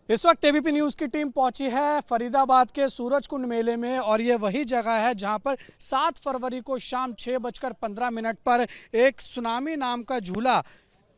इस वक्त ABP news की टीम पहुंची है फरीदाबाद के सूरजकुंड मेले में और ये वही जगह है जहां पर 7 फरवरी को शाम 6:15 पर एक सुनामी नाम का झूला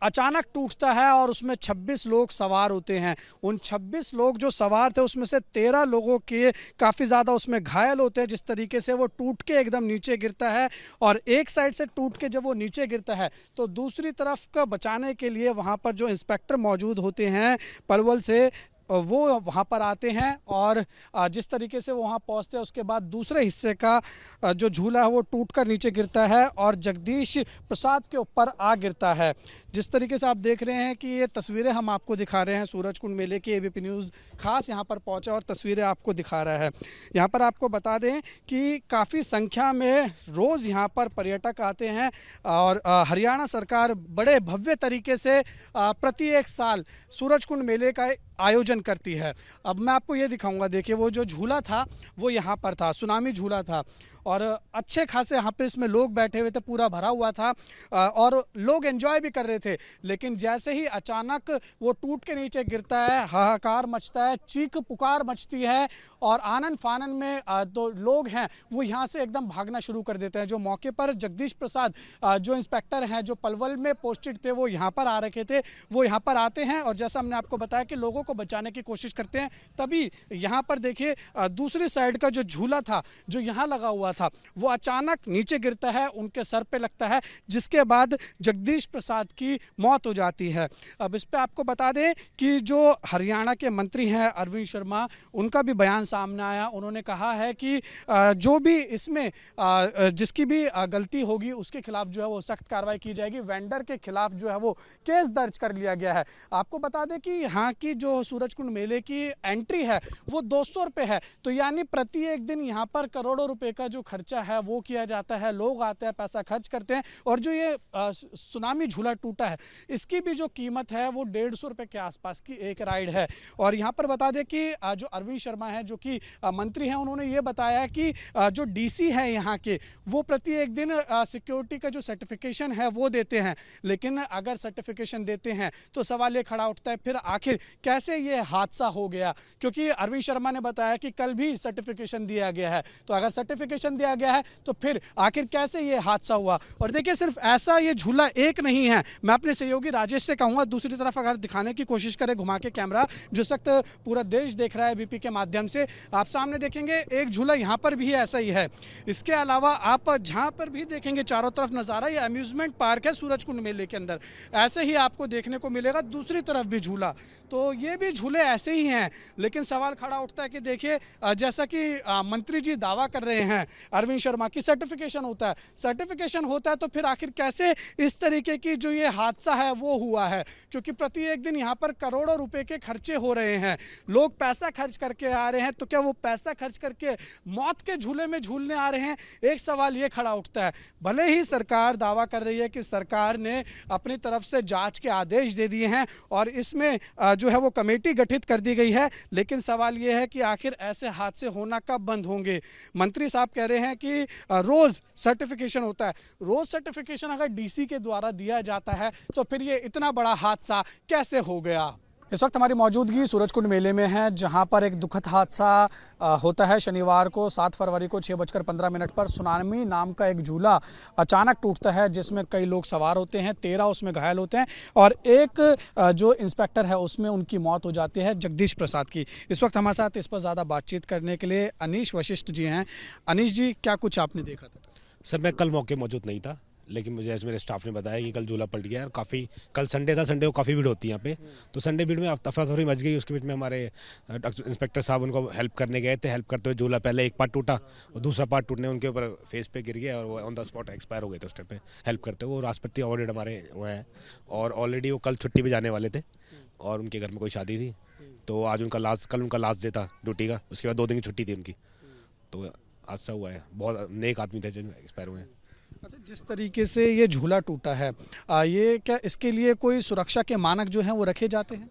अचानक टूटता है और उसमें 26 लोग सवार होते हैं। उन 26 लोग जो सवार थे उसमें से 13 लोगों के काफ़ी ज़्यादा उसमें घायल होते हैं। जिस तरीके से वो टूट के एकदम नीचे गिरता है और एक साइड से टूट के जब वो नीचे गिरता है तो दूसरी तरफ का बचाने के लिए वहाँ पर जो इंस्पेक्टर मौजूद होते हैं पलवल से, वो वहाँ पर आते हैं और जिस तरीके से वो वहाँ पहुँचते हैं उसके बाद दूसरे हिस्से का जो झूला है वो टूटकर नीचे गिरता है और जगदीश प्रसाद के ऊपर आ गिरता है। जिस तरीके से आप देख रहे हैं कि ये तस्वीरें हम आपको दिखा रहे हैं सूरजकुंड मेले की, एबीपी न्यूज़ खास यहाँ पर पहुँचा और तस्वीरें आपको दिखा रहा है। यहाँ पर आपको बता दें कि काफ़ी संख्या में रोज़ यहाँ पर पर्यटक आते हैं और हरियाणा सरकार बड़े भव्य तरीके से प्रति एक साल सूरजकुंड मेले का आयोजन करती है। अब मैं आपको ये दिखाऊंगा, देखिए वो जो झूला था वो यहाँ पर था, सुनामी झूला था और अच्छे खासे यहाँ पे इसमें लोग बैठे हुए थे, पूरा भरा हुआ था और लोग एंजॉय भी कर रहे थे। लेकिन जैसे ही अचानक वो टूट के नीचे गिरता है, हाहाकार मचता है, चीख पुकार मचती है और आनन फानन में तो लोग हैं वो यहाँ से एकदम भागना शुरू कर देते हैं। जो मौके पर जगदीश प्रसाद जो इंस्पेक्टर हैं जो पलवल में पोस्टेड थे वो यहाँ पर आ रखे थे, वो यहाँ पर आते हैं और जैसा हमने आपको बताया कि लोगों को बचाने की कोशिश करते हैं। तभी यहाँ पर देखिए दूसरी साइड का जो झूला था जो यहाँ लगा हुआ था वो अचानक नीचे गिरता है, उनके सर पे लगता है, जिसके बाद जगदीश प्रसाद की मौत हो जाती है। अब इस पे आपको बता दें कि जो हरियाणा के मंत्री हैं अरविंद शर्मा, उनका भी बयान सामने आया। उन्होंने कहा है कि जो भी इसमें जिसकी भी गलती होगी उसके खिलाफ जो है वो सख्त कार्रवाई की जाएगी। वेंडर के खिलाफ जो है वो केस दर्ज कर लिया गया है। आपको बता दें कि यहाँ की जो सूरजकुंड मेले की एंट्री है वो 200 रुपये है, तो यानी प्रति एक दिन यहाँ पर करोड़ों रुपए का जो खर्चा है वो किया जाता है। लोग आते हैं, पैसा खर्च करते हैं और जो ये सुनामी झूला टूटा है इसकी भी जो कीमत है वो 150 रुपये के आसपास की एक राइड है। और यहाँ पर बता दें कि जो अरविंद शर्मा है जो कि मंत्री हैं, उन्होंने ये बताया कि जो डीसी है यहाँ के वो प्रति एक दिन सिक्योरिटी का जो सर्टिफिकेशन है वो देते हैं। लेकिन अगर सर्टिफिकेशन देते हैं तो सवाल ये खड़ा उठता है फिर आखिर कैसे ये हादसा हो गया, क्योंकि अरविंद शर्मा ने बताया कि कल भी सर्टिफिकेशन दिया गया है। तो अगर सर्टिफिकेशन दिया गया है तो फिर आखिर कैसे ये हादसा हुआ। और देखिए सिर्फ ऐसा ये झूला एक नहीं है। मैं अपने सहयोगी राजेश से कहूँगा दूसरी तरफ अगर दिखाने की कोशिश करें घुमा के कैमरा, जिस वक्त पूरा देश देख रहा है बीपी के माध्यम से, आप सामने देखेंगे एक झूला यहाँ पर भी ऐसा ही है। इसके अलावा आप जहाँ पर भी देखेंगे चारों तरफ नज़ारा, ये अम्यूजमेंट पार्क है सूरजकुंड मेले के अंदर, ऐसे ही आपको देखने को मिलेगा। दूसरी तरफ भी झूला, तो ये भी झूले ऐसे ही हैं। लेकिन सवाल खड़ा उठता है कि देखिए जैसा कि मंत्री जी दावा कर रहे हैं अरविंद शर्मा की सर्टिफिकेशन होता है, सर्टिफिकेशन होता है तो फिर आखिर कैसे इस तरीके की जो ये हादसा है वो हुआ है, क्योंकि प्रति एक दिन यहाँ पर करोड़ों रुपए के खर्चे हो रहे हैं, लोग पैसा खर्च करके आ रहे हैं, तो क्या वो पैसा खर्च करके मौत के झूले में झूलने आ रहे हैं। एक सवाल ये खड़ा उठता है। भले ही सरकार दावा कर रही है कि सरकार ने अपनी तरफ से जांच के आदेश दे दिए हैं और इसमें जो है वो कमेटी गठित कर दी गई है, लेकिन सवाल ये है कि आखिर ऐसे हादसे होना कब बंद होंगे। मंत्री साहब कह रहे हैं कि रोज सर्टिफिकेशन होता है, रोज सर्टिफिकेशन अगर डीसी के द्वारा दिया जाता है तो फिर ये इतना बड़ा हादसा कैसे हो गया। इस वक्त हमारी मौजूदगी सूरजकुंड मेले में है जहां पर एक दुखद हादसा होता है। शनिवार को 7 फरवरी को 6:15 पर सुनामी नाम का एक झूला अचानक टूटता है जिसमें कई लोग सवार होते हैं, 13 उसमें घायल होते हैं और एक जो इंस्पेक्टर है उसमें उनकी मौत हो जाती है, जगदीश प्रसाद की। इस वक्त हमारे साथ इस पर ज़्यादा बातचीत करने के लिए अनीश वशिष्ठ जी हैं। अनीश जी, क्या कुछ आपने देखा था? सर मैं कल मौके मौजूद नहीं था, लेकिन मुझे ऐसे मेरे स्टाफ ने बताया कि कल झूला पलट गया और काफ़ी, कल संडे था, संडे को काफ़ी भीड़ होती है यहाँ पे, तो संडे भीड़ में अफरा तफरी मच गई। उसके बीच में हमारे इंस्पेक्टर साहब उनको हेल्प करने गए थे। हेल्प करते हुए झूला पहले एक पार्ट टूटा और दूसरा पार्ट टूटने उनके ऊपर फेस पे गिर गया और वो ऑन द स्पॉट एक्सपायर हो गए थे। उस टाइम पे हेल्प करते हुए वो राष्ट्रपति अवार्डेड हमारे वो हैं और ऑलरेडी वो कल छुट्टी पर जाने वाले थे और उनके घर में कोई शादी थी, तो आज कल उनका लास्ट डे था ड्यूटी का। उसके बाद 2 दिन की छुट्टी थी उनकी, तो हादसा हुआ है। बहुत नेक आदमी थे जो एक्सपायर हुए हैं। अच्छा, जिस तरीके से ये झूला टूटा है, ये क्या इसके लिए कोई सुरक्षा के मानक जो हैं वो रखे जाते हैं?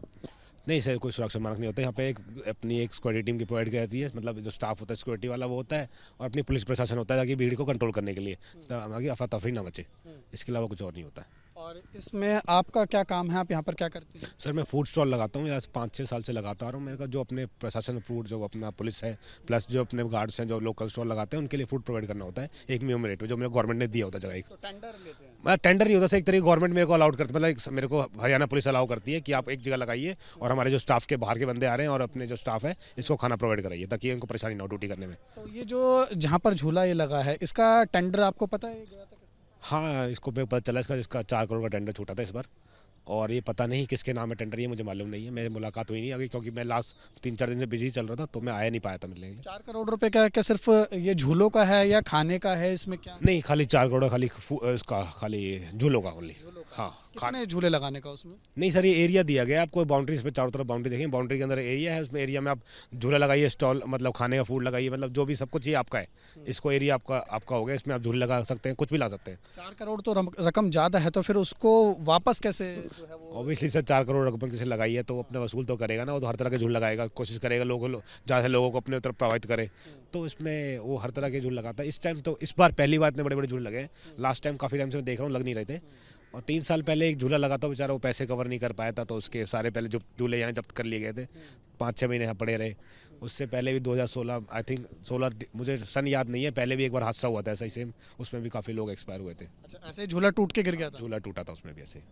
नहीं सर, कोई सुरक्षा मानक नहीं होता यहाँ पे। अपनी एक सिक्योरिटी टीम की प्रोवाइड की जाती है, मतलब जो स्टाफ होता है सिक्योरिटी वाला वो होता है और अपनी पुलिस प्रशासन होता है ताकि भीड़ को कंट्रोल करने के लिए, तो हमारी अफरा तफरी ना बचे, इसके अलावा कुछ और नहीं होता है। और इसमें आपका क्या काम है, आप यहाँ पर क्या करते हैं? सर मैं फूड स्टॉल लगाता हूँ, यहाँ से 5-6 साल से लगाता आ रहा हूँ। मेरे का जो अपने प्रशासन फूड, जो अपना पुलिस है, प्लस जो अपने गार्ड्स हैं जो लोकल स्टॉल लगाते हैं, उनके लिए फूड प्रोवाइड करना होता है एक मिनिमम रेट जो मेरे गवर्नमेंट ने दिया होता है जगह एक। तो टेंडर लेते हैं? टेंडर नहीं होता सर, एक तरीके गवर्नमेंट मेरे को अलाउड करती है, मतलब मेरे को हरियाणा पुलिस अलाउ करती है कि आप एक जगह लगाइए और हमारे जो स्टाफ के बाहर के बंदे आ रहे हैं और अपने जो स्टाफ है इसको खाना प्रोवाइड कराइए ताकि इनको परेशानी ना हो ड्यूटी करने में। तो ये जो जहाँ पर झूला ये लगा है, इसका टेंडर आपको पता है गया था? हाँ, इसको मेरे को पता चला, इसका 4 करोड़ का टेंडर छूटा था इस बार, और ये पता नहीं किसके नाम है टेंडर, ये मुझे मालूम नहीं है। मेरी मुलाकात हुई नहीं अभी क्योंकि मैं लास्ट 3-4 दिन से बिजी चल रहा था, तो मैं आया नहीं पाया था मिलने के लिए। 4 करोड़ रुपए का क्या सिर्फ ये झूलों का है या खाने का है, इसमें क्या? नहीं, खाली 4 करोड़ खाली इसका खाली झूलों का ओनली। हाँ, कितने झूले लगाने का उसमें? नहीं सर, ये एरिया दिया गया है आपको, बाउंड्री, इस पे चारों तरफ बाउंड्री देखें, बाउंड्री के अंदर एरिया है, उसमें एरिया में आप झूला लगाइए, स्टॉल मतलब खाने का फूड लगाइए, मतलब जो भी सब कुछ ये आपका है, इसको एरिया आपका हो गया, इसमें आप झूले लगा सकते हैं, कुछ भी ला सकते हैं। 4 करोड़ तो रकम ज़्यादा है, तो फिर उसको वापस कैसे जो है वो? ऑब्वियसली सर, 4 करोड़ रकम किसी लगाई है तो अपने वसूल तो करेगा ना, वो तो हर तरह के झूल लगाएगा, कोशिश करेगा ज़्यादा से लोगों को अपने तरफ प्रभावित करे, तो इसमें वो हर तरह के झूल लगाता है। इस टाइम तो इस बार पहली बार इतने बड़े बड़े झूल लगे हैं, लास्ट टाइम काफ़ी टाइम से मैं देख रहा हूँ लग नहीं रहे थे, और 3 साल पहले एक झूला लगा था, बेचारा वो पैसे कवर नहीं कर पाया था, तो उसके सारे पहले जो झूले यहाँ जब्त कर लिए गए थे, 5-6 महीने यहाँ पड़े रहे। उससे पहले भी 2016 आई थिंक 16, मुझे सन याद नहीं है, पहले भी एक बार हादसा हुआ था ऐसा ही सेम, उसमें भी काफ़ी लोग एक्सपायर हुए थे। अच्छा, ऐसे ही झूला टूट के गिर गया था? झूला टूटा था उसमें भी ऐसे।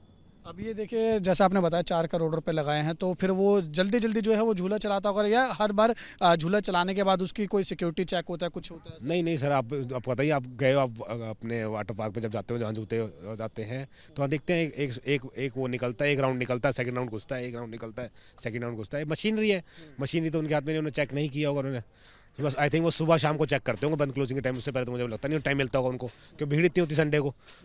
अब ये देखिए, जैसा आपने बताया 4 करोड़ रुपए लगाए हैं, तो फिर वो जल्दी जल्दी जो है वो झूला चलाता होगा, या हर बार झूला चलाने के बाद उसकी कोई सिक्योरिटी चेक होता है, कुछ होता है? नहीं नहीं सर, आप बताइए, आप गए हो, आप अपने वाटर पार्क पे जब जाते हो, जहाँ जूते जाते हैं, तो वहाँ देखते हैं एक वो निकलता है, एक राउंड निकलता है, सेकंड राउंड घुसता है, एक राउंड निकलता है, सेकंड राउंड घुसता है। मशीनरी है, मशीनरी तो उनके हाथ में नहीं, उन्होंने चेक नहीं किया होगा उन्होंने, तो बस आई थिंक वो सुबह शाम को चेक करते होंगे बंद क्लोजिंग के टाइम, उससे पहले तो मुझे लगता नहीं टाइम मिलता होगा उनको, क्योंकि भीड़ इतनी होती है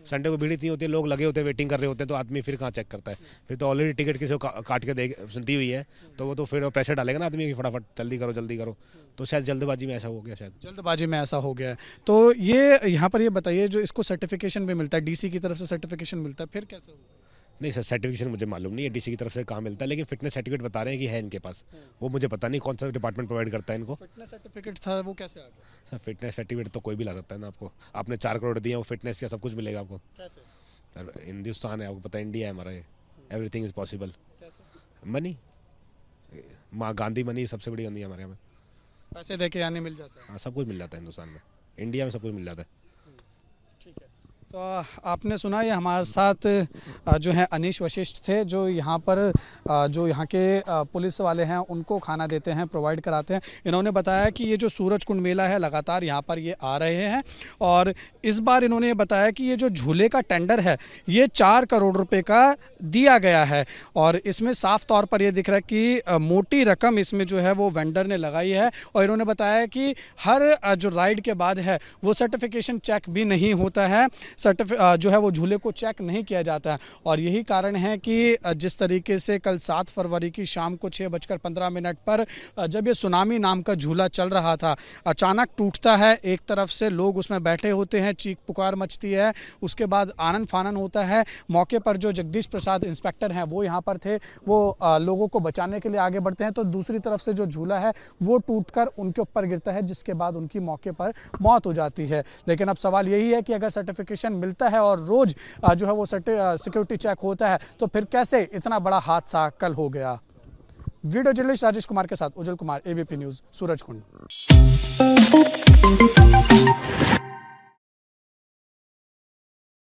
संडे को भीड़ इतनी होती है, लोग लगे होते हैं, वेटिंग कर रहे होते हैं, तो आदमी फिर कहाँ चेक करता है, फिर तो ऑलरेडी टिकट किसी को काट के दी हुई है, तो वो तो फिर प्रेशर डालेगा ना आदमी की फटाफट जल्दी करो, तो शायद जल्दबाजी में ऐसा हो गया, शायद जल्दबाजी में ऐसा हो गया है। तो ये यहाँ पर ये बताइए, जो इसको सर्टिफिकेशन भी मिलता है, डीसी की तरफ से सर्टिफिकेशन मिलता है, फिर कैसे हुआ? नहीं सर, सर्टिफिकेशन मुझे मालूम नहीं है डीसी की तरफ से कहाँ मिलता है, लेकिन फिटनेस सर्टिफिकेट बता रहे हैं कि है इनके पास, वो मुझे पता नहीं कौन सा डिपार्टमेंट प्रोवाइड करता है इनको। फिटनेस सर्टिफिकेट था, वो कैसे आ गया? सर फिटनेस सर्टिफिकेट तो कोई भी ला सकता है ना, आपको आपने 4 करोड़ दिए, वो फिटनेस का सब कुछ मिलेगा आपको। कैसे? सर हिंदुस्तान है, आपको पता है, इंडिया है हमारा, ये एवरीथिंग इज पॉसिबल। कैसे? मनी, माँ गांधी मनी सबसे बड़ी गांधी है हमारे यहाँ में, पैसे दे के आने मिल जाता है? हाँ सब कुछ मिल जाता है हिंदुस्तान में, इंडिया में सब कुछ मिल जाता है। ठीक है, तो आपने सुना, ये हमारे साथ जो है अनीश वशिष्ठ थे, जो यहाँ पर जो यहाँ के पुलिस वाले हैं उनको खाना देते हैं, प्रोवाइड कराते हैं। इन्होंने बताया कि ये जो सूरज कुंड मेला है, लगातार यहाँ पर ये आ रहे हैं, और इस बार इन्होंने ये बताया कि ये जो झूले का टेंडर है ये 4 करोड़ रुपए का दिया गया है, और इसमें साफ तौर पर ये दिख रहा है कि मोटी रकम इसमें जो है वो वेंडर ने लगाई है। और इन्होंने बताया कि हर जो राइड के बाद है वो सर्टिफिकेशन चेक भी नहीं होता है, जो है वो झूले को चेक नहीं किया जाता है, और यही कारण है कि जिस तरीके से कल 7 फरवरी की शाम को 6:15 पर जब ये सुनामी नाम का झूला चल रहा था, अचानक टूटता है, एक तरफ से लोग उसमें बैठे होते हैं, चीख पुकार मचती है, उसके बाद आनन फानन होता है। मौके पर जो जगदीश प्रसाद इंस्पेक्टर हैं वो यहाँ पर थे, वो लोगों को बचाने के लिए आगे बढ़ते हैं, तो दूसरी तरफ से जो झूला है वो टूटकर उनके ऊपर गिरता है, जिसके बाद उनकी मौके पर मौत हो जाती है। लेकिन अब सवाल यही है कि अगर सर्टिफिकेशन मिलता है और रोज जो है वो सिक्योरिटी चेक होता है, तो फिर कैसे इतना बड़ा हादसा कल हो गया। वीडियो जर्नलिस्ट राजेश कुमार के साथ उज्जवल कुमार, एबीपी न्यूज़, सूरजकुंड।